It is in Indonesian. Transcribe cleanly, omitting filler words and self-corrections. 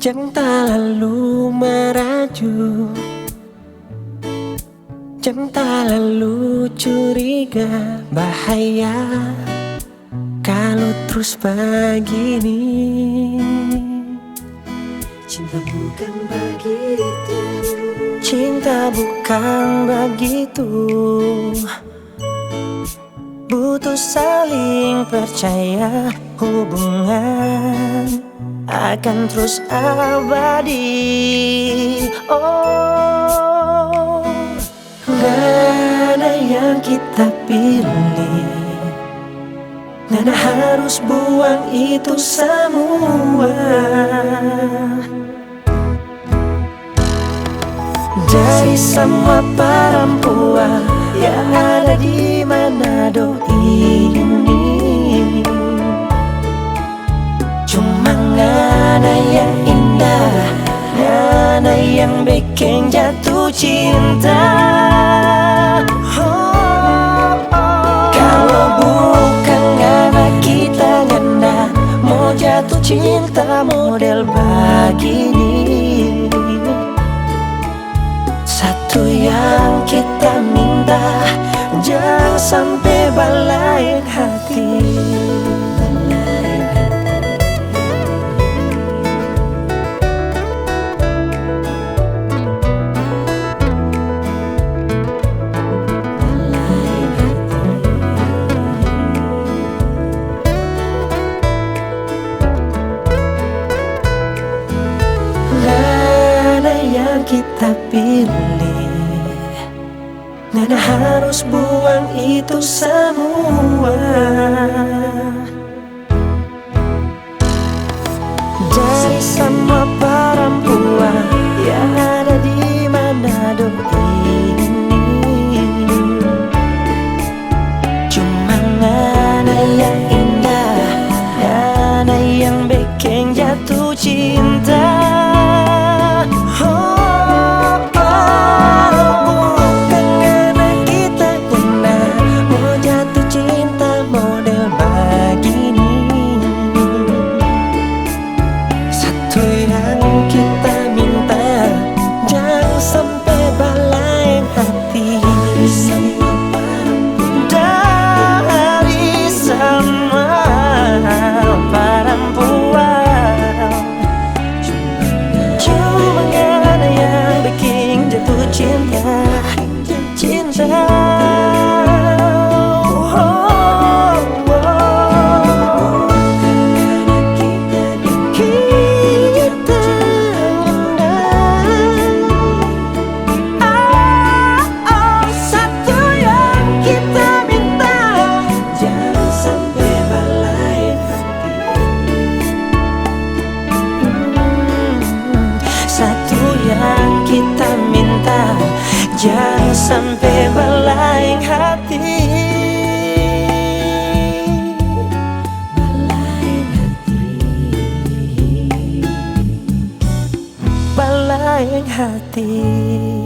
Jam tak lalu merajuk, jam tak lalu curiga. Bahaya kalau terus begini. Cinta bukan begitu. Cinta bukan begitu. Butuh saling percaya, hubungan akan terus abadi. Oh, gak ada yang kita pilih, gak ada harus buang itu semua. Dari semua perempuan yang ada di Manado ini, cuma ada yang indah, ada yang bikin jatuh cinta. Oh, oh. Kalau bukan anak kita ngana mau jatuh cinta model begini. Satu yang kita minta, jangan sampai balain hati. Gak ada yang kita pilih, gak ada harus buang itu semua. Dari semua perempuan yang ada di Manado ini, cuma ada yang indah, ada yang bikin jatuh cinta. Kita minta, jangan sampai balain hati. Balain hati, balain hati.